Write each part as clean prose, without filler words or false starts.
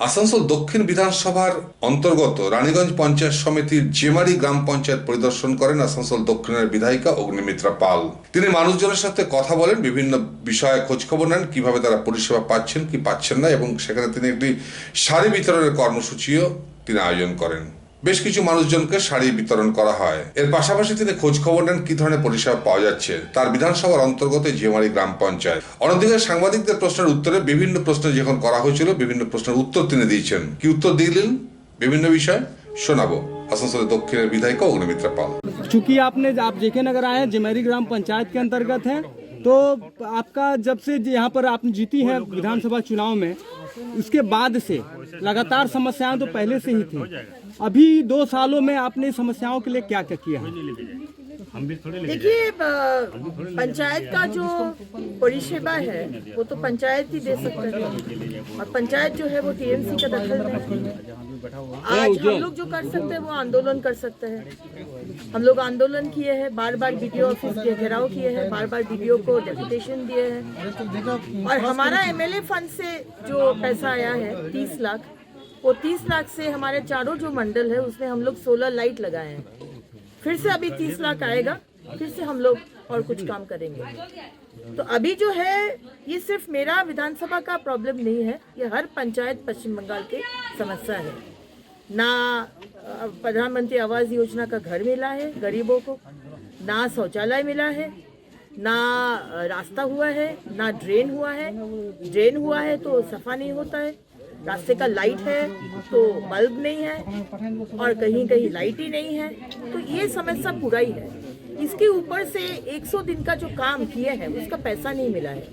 আসানসোল দক্ষিণ বিধানসভার অন্তর্গত রানীগঞ্জ পঞ্চায়েত সমিতির জেমারি গ্রাম পঞ্চায়েত পরিদর্শন করেন আসানসোল দক্ষিণের বিধায়িকা অগ্নিমিত্রা পাল। তিনি মানুষজনের সাথে কথা বলেন, বিভিন্ন বিষয়ে খোঁজখবর নেন, কিভাবে তারা পরিষেবা পাচ্ছেন কি পাচ্ছেন না, এবং সেখানে তিনি একটি শাড়ি বিতরণের কর্মসূচিও তিনি আয়োজন করেন। বেশ কিছু মানুষজনকে শাড়ি বিতরণ করা হয়। এর পাশাপাশি তিনি খোঁজ খবর নেন কি ধরনের পরিষেবা পাওয়া যাচ্ছে তার বিধানসভার অন্তর্গত জেমারি গ্রাম পঞ্চায়েত। অন্যদিকে সাংবাদিকদের প্রশ্নের উত্তরে বিভিন্ন প্রশ্ন যখন করা হয়েছিল, বিভিন্ন প্রশ্নের উত্তর তিনি দিয়েছেন। কি উত্তর দিলেন বিভিন্ন বিষয় শোনাবো আসানসোল দক্ষিণের বিধায়িকা অগ্নিমিত্রা পাল। चूंकि आप जेके नगर आए हैं, जमेरी ग्राम पंचायत के अंतर्गत है, तो आपका जब से यहाँ पर आप जीती हैं विधानसभा चुनाव में, उसके बाद से लगातार समस्याएं तो पहले से ही थी। अभी 2 सालों में आपने समस्याओं के लिए क्या क्या किया है? देखिए, पंचायत का जो परिसेवा है वो तो पंचायत ही दे सकता है, और पंचायत जो है वो टीएमसी का दखल में है। आज हम लोग जो कर सकते हैं वो आंदोलन कर सकते हैं। हम लोग आंदोलन किए हैं, बार बार बीडीओ ऑफिस के घेराव किए हैं, बार बार बीडीओ को डेपुटेशन दिए हैं, और हमारा एमएलए फंड से जो पैसा आया है 30 लाख, वो 30 लाख से हमारे चारों जो मंडल है उसमें हम लोग 16 लाइट लगाए हैं। फिर से अभी 30 लाख आएगा, फिर से हम लोग और कुछ काम करेंगे। तो अभी जो है ये सिर्फ मेरा विधानसभा का प्रॉब्लम नहीं है, ये हर पंचायत पश्चिम बंगाल की समस्या है। ना प्रधानमंत्री आवास योजना का घर मिला है गरीबों को, ना शौचालय मिला है, ना रास्ता हुआ है, ना ड्रेन हुआ है। ड्रेन हुआ है तो सफा नहीं होता है, रास्ते का लाइट है तो बल्ब नहीं है, और कहीं कहीं लाइट ही नहीं है। तो ये समस्या पूरा ही है। इसके ऊपर से 100 दिन का जो काम किए हैं उसका पैसा नहीं मिला है।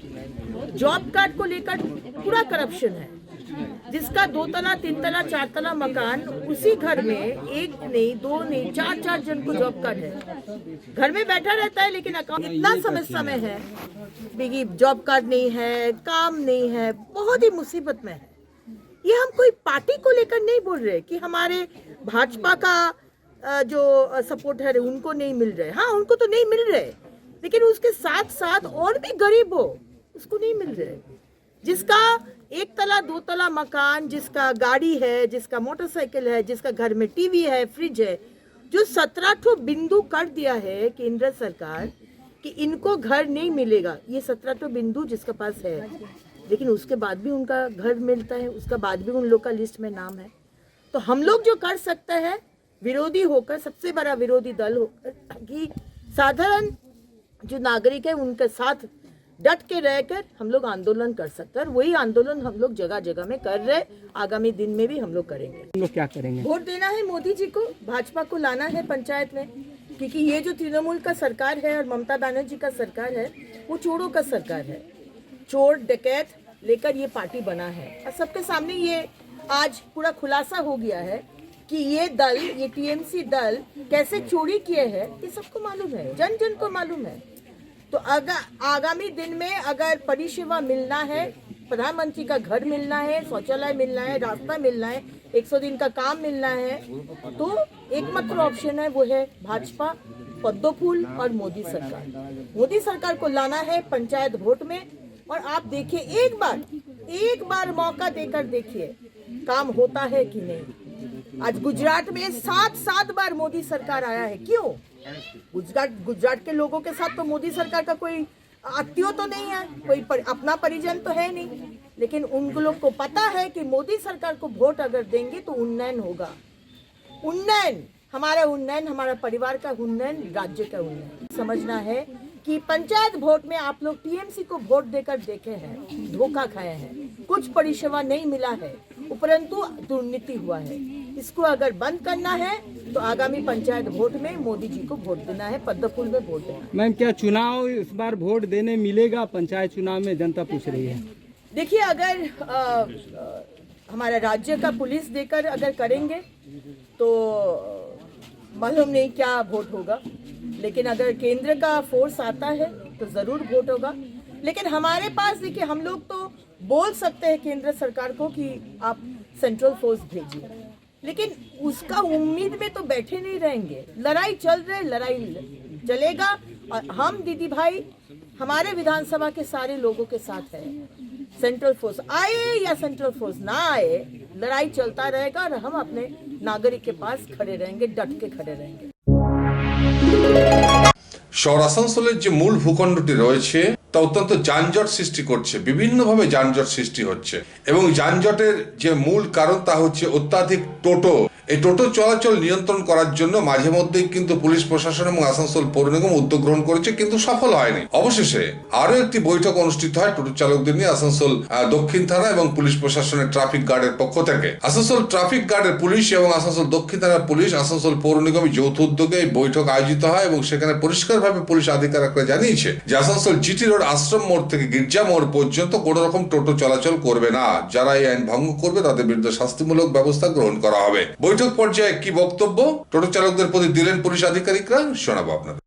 जॉब कार्ड को लेकर पूरा करप्शन है, जिसका 2 तला 3 तला 4 तला मकान, उसी घर में 1 नहीं 2 नहीं 4 जन को जॉब कार्ड है। घर में बैठा रहता है लेकिन अकाउंट इतना समस्या में है, जॉब कार्ड नहीं है, काम नहीं है, बहुत ही मुसीबत में है। ये हम कोई पार्टी को लेकर नहीं बोल रहे कि हमारे भाजपा का जो सपोर्ट है उनको नहीं मिल रहे। हाँ, उनको तो नहीं मिल रहे, लेकिन उसके साथ साथ और भी गरीब हो उसको नहीं मिल रहे। जिसका 1 तला 2 तला मकान, जिसका गाड़ी है, जिसका मोटरसाइकिल है, जिसका घर में टीवी है, फ्रिज है, जो 17 ठो बिंदु कर दिया है केंद्र सरकार कि इनको घर नहीं मिलेगा। ये 17 ठो बिंदु जिसका पास है, लेकिन उसके बाद भी उनका घर मिलता है, उसका बाद भी उन लोग का लिस्ट में नाम है। तो हम लोग जो कर सकते हैं विरोधी होकर, सबसे बड़ा विरोधी दल होकर, कि साधारण जो नागरिक है उनके साथ डट के रहकर हम लोग आंदोलन कर सकते हैं। और वही आंदोलन हम लोग जगह जगह में कर रहे, आगामी दिन में भी हम लोग करेंगे। हम लोग क्या करेंगे? वोट देना है मोदी जी को, भाजपा को लाना है पंचायत में, क्योंकि ये जो तृणमूल का सरकार है और ममता बनर्जी का सरकार है वो चोरों का सरकार है। चोर डकैत लेकर ये पार्टी बना है, और सबके सामने ये आज पूरा खुलासा हो गया है कि ये दल, ये टीएमसी दल कैसे चोरी किए हैं, ये सबको मालूम है, जन जन को मालूम है। तो अगर आगामी दिन में अगर परिसेवा मिलना है, प्रधानमंत्री का घर मिलना है, शौचालय मिलना है, रास्ता मिलना है, 100 दिन का काम मिलना है, तो एकमात्र ऑप्शन है वो है भाजपा, पद्म फूल और मोदी सरकार। मोदी सरकार को लाना है पंचायत वोट में, और आप देखिए एक बार मौका देकर देखिए काम होता है कि नहीं। आज गुजरात में 7 बार मोदी सरकार आया है। क्यों? गुजरात के लोगों के साथ तो मोदी सरकार का कोई आत्मीय तो नहीं है, कोई अपना परिजन तो है नहीं, लेकिन उन लोग को पता है कि मोदी सरकार को वोट अगर देंगे तो उन्नयन होगा। उन्नयन, हमारा परिवार का उन्नयन, राज्य का उन्नयन। समझना है कि पंचायत वोट में आप लोग टीएमसी को वोट देकर देखे हैं, धोखा खाए हैं, कुछ परिसेवा नहीं मिला है, उपरंतु दुर्नीति हुआ है। इसको अगर बंद करना है तो आगामी पंचायत वोट में मोदी जी को वोट देना है, पद्म फूल में वोट देना है। मैम, क्या चुनाव इस बार वोट देने मिलेगा? पंचायत चुनाव में जनता पूछ रही है। देखिए, अगर हमारा राज्य का पुलिस देकर अगर करेंगे तो मालूम नहीं क्या वोट होगा, लेकिन अगर केंद्र का फोर्स आता है तो जरूर वोट होगा। लेकिन हमारे पास देखिए, हम लोग तो बोल सकते हैं केंद्र सरकार को कि आप सेंट्रल फोर्स भेजिए, लेकिन उसका उम्मीद में तो बैठे नहीं रहेंगे। लड़ाई चल रही, लड़ाई चलेगा, और हम दीदी भाई हमारे विधानसभा के सारे लोगों के साथ हैं। सेंट्रल फोर्स आए या सेंट्रल फोर्स ना आए, लड़ाई चलता रहेगा और हम अपने नागरिक के पास खड़े रहेंगे, डट के खड़े रहेंगे। শহর আসানসোলের যে মূল ভূখণ্ডটি রয়েছে তা অত্যন্ত যানজট সৃষ্টি করছে, বিভিন্নভাবে যানজট সৃষ্টি হচ্ছে এবং যানজটের যে মূল কারণ তা হচ্ছে অত্যাধিক টোটো। এই টোটো চলাচল নিয়ন্ত্রণ করার জন্য মাঝে মধ্যেই কিন্তু পুলিশ প্রশাসন এবং আসানসোল পৌর নিগম উদ্যোগ গ্রহণ করেছে, কিন্তু সফল হয়নি। অবশেষে আরো একটি বৈঠক অনুষ্ঠিত হয় টোটো চালকদের নিয়ে আসানসোল দক্ষিণ থানা এবং পুলিশ প্রশাসনের ট্রাফিক গার্ডের পক্ষ থেকে। আসানসোল ট্রাফিক গার্ডের পুলিশ এবং আসানসোল দক্ষিণ থানার পুলিশ, আসানসোল পৌর নিগমের যৌথ উদ্যোগে এই বৈঠক আয়োজিত হয় এবং সেখানে পরিষ্কারভাবে পুলিশ আধিকারিকরা জানিয়েছে যে আসানসোল জিটি রোড আশ্রম মোড় থেকে গির্জা মোড় পর্যন্ত কোন রকম টোটো চলাচল করবে না। যারা এই আইন ভঙ্গ করবে তাদের বিরুদ্ধে শাস্তিমূলক ব্যবস্থা গ্রহণ করা হবে। বৈঠক পর্যায়ে কি বক্তব্য টোটো চালকদের প্রতি দিলেন পুলিশ আধিকারিকরা, শোনাবো আপনাদের।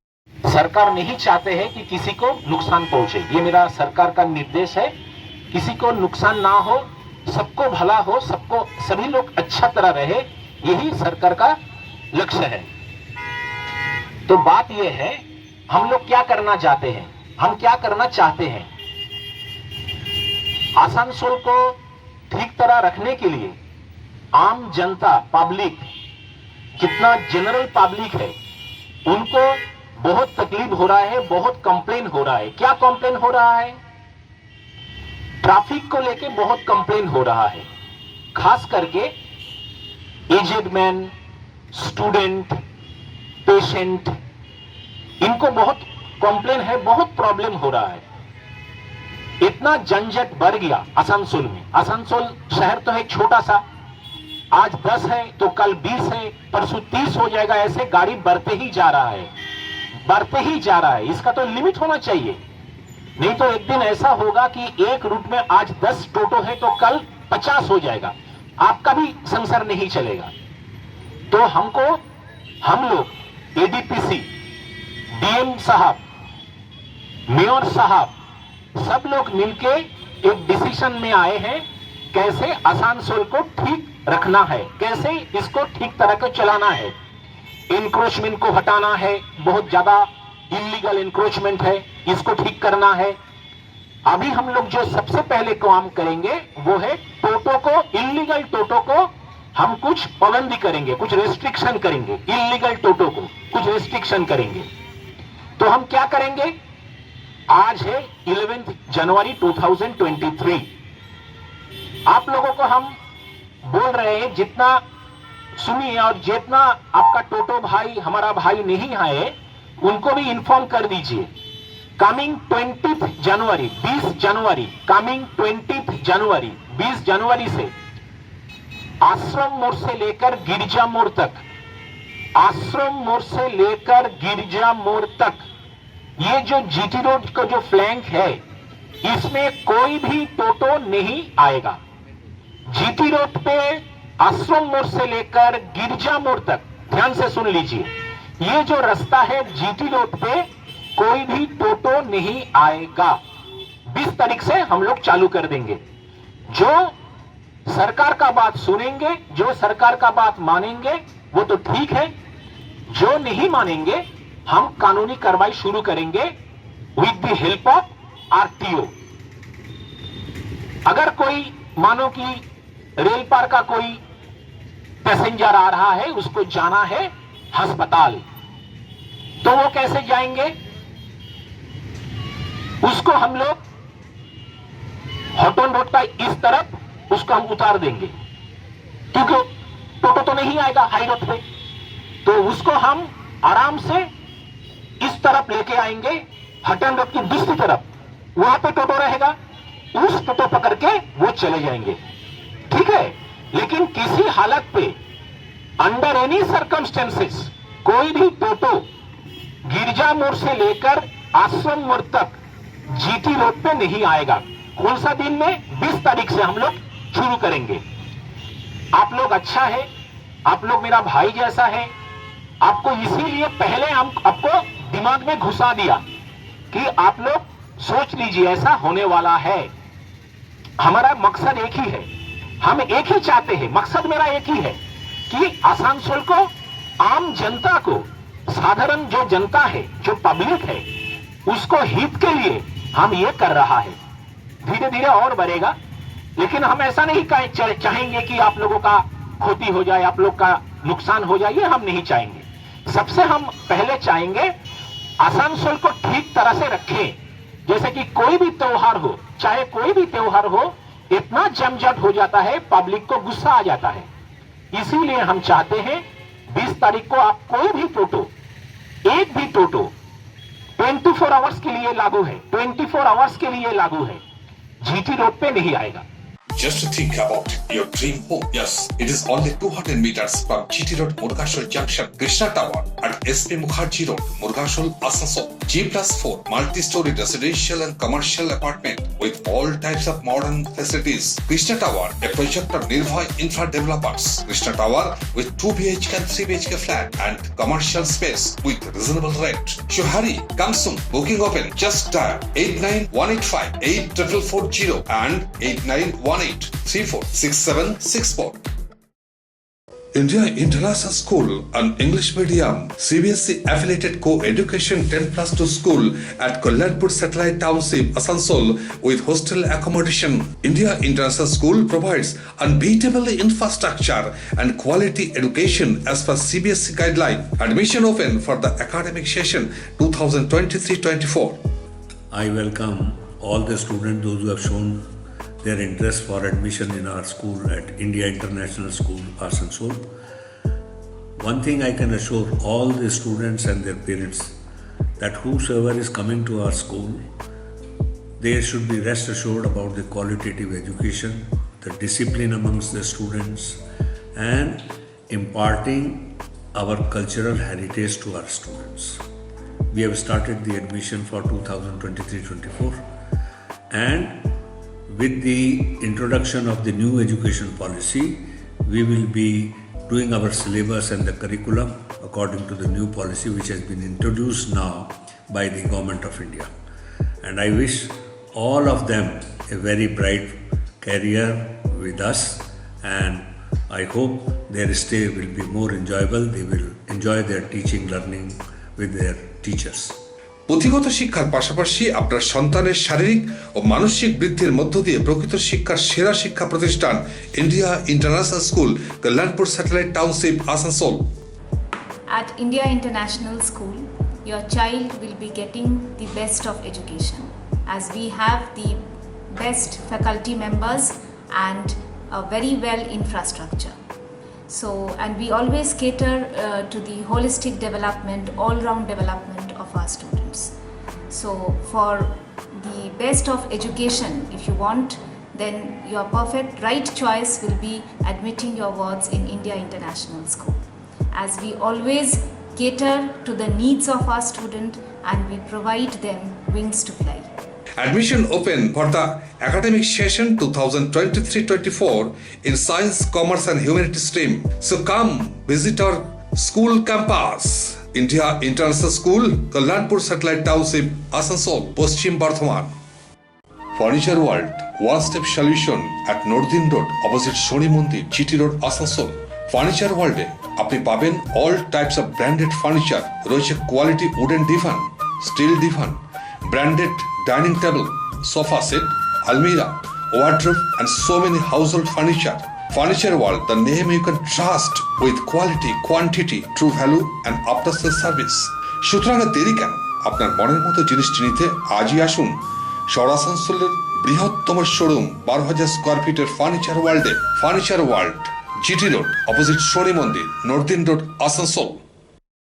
सरकार नहीं चाहते हैं कि किसी को नुकसान पहुंचे, ये मेरा सरकार का निर्देश है। किसी को नुकसान ना हो, सबको भला हो, सबको सभी लोग अच्छा तरह रहे, यही सरकार का लक्ष्य है। तो बात यह है, हम लोग क्या करना चाहते हैं, हम क्या करना चाहते हैं। आसनसोल को ठीक तरह रखने के लिए आम जनता, पब्लिक, जितना जनरल पब्लिक है उनको बहुत तकलीफ हो रहा है, बहुत कंप्लेन हो रहा है। क्या कंप्लेन हो रहा है? ट्रैफिक को लेके बहुत कंप्लेन हो रहा है, खास करके एजेड मैन, स्टूडेंट, पेशेंट, इनको बहुत कंप्लेन है, बहुत प्रॉब्लम हो रहा है। इतना झंझट बढ़ गया आसनसोल में। आसनसोल शहर तो है छोटा सा, आज 10 है तो कल 20 है, परसों 30 हो जाएगा, ऐसे गाड़ी बढ़ते ही जा रहा है, बढ़ते ही जा रहा है। इसका तो लिमिट होना चाहिए, नहीं तो एक दिन ऐसा होगा कि एक रूट में आज 10 टोटो है तो कल 50 हो जाएगा, आपका भी संसार नहीं चलेगा। तो हमको, हम लोग एडीपीसी, डीएम साहब, मेयर साहब, सब लोग मिलके एक डिसीजन में आए हैं कैसे आसनसोल को ठीक रखना है, कैसे इसको ठीक तरह से चलाना है। इंक्रोचमेंट को हटाना है, बहुत ज्यादा इलीगल इंक्रोचमेंट है, इसको ठीक करना है। अभी हम लोग जो सबसे पहले काम करेंगे वो है टोटो को, इलीगल टोटो को हम कुछ पाबंदी करेंगे, कुछ रेस्ट्रिक्शन करेंगे, इलीगल टोटो को कुछ रेस्ट्रिक्शन करेंगे। तो हम क्या करेंगे, आज है 11 जनवरी 2023। आप लोगों को हम बोल रहे हैं, जितना सुनिए और जितना आपका टोटो भाई, हमारा भाई नहीं आए, उनको भी इन्फॉर्म कर दीजिए। कमिंग 20 जनवरी, 20 जनवरी, कमिंग 20 जनवरी, 20 जनवरी से आश्रम मोड़ से लेकर गिरजा मोड़ तक, आश्रम मोड़ से लेकर गिरजा मोड़ तक, ये जो जीटी रोड का जो फ्लैंक है, इसमें कोई भी टोटो नहीं आएगा। जीटी रोड पे आश्रम मोड़ से लेकर गिरजा मोड़ तक, ध्यान से सुन लीजिए, ये जो रास्ता है जीटी रोड पे कोई भी टोटो नहीं आएगा। 20 तारीख से हम लोग चालू कर देंगे। जो सरकार का बात सुनेंगे, जो सरकार का बात मानेंगे वो तो ठीक है, जो नहीं मानेंगे हम कानूनी कार्रवाई शुरू करेंगे with the help of RTO. अगर कोई, मानो कि रेल पार का कोई पैसेंजर आ रहा है, उसको जाना है अस्पताल, तो वो कैसे जाएंगे? उसको हम लोग हॉटन रोड का इस तरफ उसको हम उतार देंगे, क्योंकि टोटो तो नहीं आएगा हाई रोड पे, तो उसको हम आराम से इस तरफ लेके आएंगे, हॉटन रोड की दूसरी तरफ, वहां पे टोटो रहेगा, उस टोटो पकड़ के वो चले जाएंगे, ठीक है। लेकिन किसी हालत पे, अंडर एनी सर्कमस्टेंसेस, कोई भी टोटो गिरजा मोड़ से लेकर आश्रम मोड़ तक जीटी रोड पे नहीं आएगा। कौन सा दिन में? 20 तारीख से हम लोग शुरू करेंगे। आप लोग अच्छा है, आप लोग मेरा भाई जैसा है, आपको इसीलिए पहले हम आपको दिमाग में घुसा दिया कि आप लोग सोच लीजिए ऐसा होने वाला है। हमारा मकसद एक ही है, हम एक ही चाहते हैं, मकसद मेरा एक ही है कि आसनसोल को, आम जनता को, साधारण जो जनता है, जो पब्लिक है, उसको हित के लिए हम ये कर रहा है। धीरे धीरे और बढ़ेगा। लेकिन हम ऐसा नहीं चाहेंगे कि आप लोगों का क्षति हो जाए, आप लोग का नुकसान हो जाए, ये हम नहीं चाहेंगे। सबसे हम पहले चाहेंगे आसनसोल को ठीक तरह से रखें। जैसे कि कोई भी त्योहार हो, चाहे कोई भी त्योहार हो, इतना जमजट हो जाता है, पब्लिक को गुस्सा आ जाता है। इसीलिए हम चाहते हैं 20 तारीख को आप कोई भी टोटो, एक भी टोटो 24 आवर्स के लिए लागू है, 24 आवर्स के लिए लागू है, जीटी रोड पे नहीं आएगा। Just to think about your dream home. Yes, it is only 200 meters from GT Road, Murgashol Junction, Krishna Tower at SP Mukherjee Road, Murgashol, Asansol. G+4 multi-story residential and commercial apartment with all types of modern facilities. Krishna Tower, a project of Nirbhay Infra Developers. Krishna Tower with 2 BHK and 3 BHK flat and commercial space with reasonable rent. So hurry, come soon. Booking open. Just dial 89185 8440 and 8918 346764. India International School, an English medium CBSE affiliated co-education 10+2 school at Kolhapur Satellite Township, Asansol with hostel accommodation. India International School provides unbeatable infrastructure and quality education as per CBSE guideline. Admission open for the academic session 2023-24. I welcome all the students, those who have shown their interest for admission in our school at India International School, Asansol. One thing I can assure all the students and their parents that whosoever is coming to our school, they should be rest assured about the qualitative education, the discipline amongst the students, and imparting our cultural heritage to our students. We have started the admission for 2023-24, and with the introduction of the new education policy, we will be doing our syllabus and the curriculum according to the new policy which has been introduced now by the Government of India. And I wish all of them a very bright career with us, and I hope their stay will be more enjoyable. They will enjoy their teaching, learning with their teachers. পুঁথিগত শিক্ষার পাশাপাশি আপনার সন্তানের শারীরিক ও মানসিক বৃদ্ধির মধ্য দিয়ে প্রকৃত শিক্ষার সেরা শিক্ষা প্রতিষ্ঠান India international school, Kalyanpur satellite township, Asansol. At India International School, your child will be getting the best of education, as we have the best faculty members and a very well infrastructure. So, and we always cater to the holistic development, all-round development of our students. So, for the best of education, if you want, then your perfect right choice will be admitting your wards in India International School, as we always cater to the needs of our student and we provide them wings to fly. Admission open for the academic session 2023-24 in Science, Commerce and Humanities stream. So come visit our school campus. India International School, Kolhapur Satellite Township, Asansol, Paschim Bardhaman. Furniture World, one-step solution at Nordin Road, opposite Shoni Mandir, GT Road, Asansol. Furniture World আপনি পাবেন all types of branded furniture, রয়েছে quality wooden divan, steel divan, branded dining table, sofa set, almirah, wardrobe and so many household furniture. Furniture World, the name you can trust with quality, quantity, true value and after sales service. সুতরাং দেরি কেন? আপনার মনের মতো জিনিসটি নিতে আজই আসুন শহর আসানসোলের বৃহত্তম শোরুম 12,000 স্কয়ার ফিটের ফার্নিচার ওয়ার্ল্ডে। Furniture world, GT road, opposite Shani মন্দির, নর্দিন রোড, আসানসোল।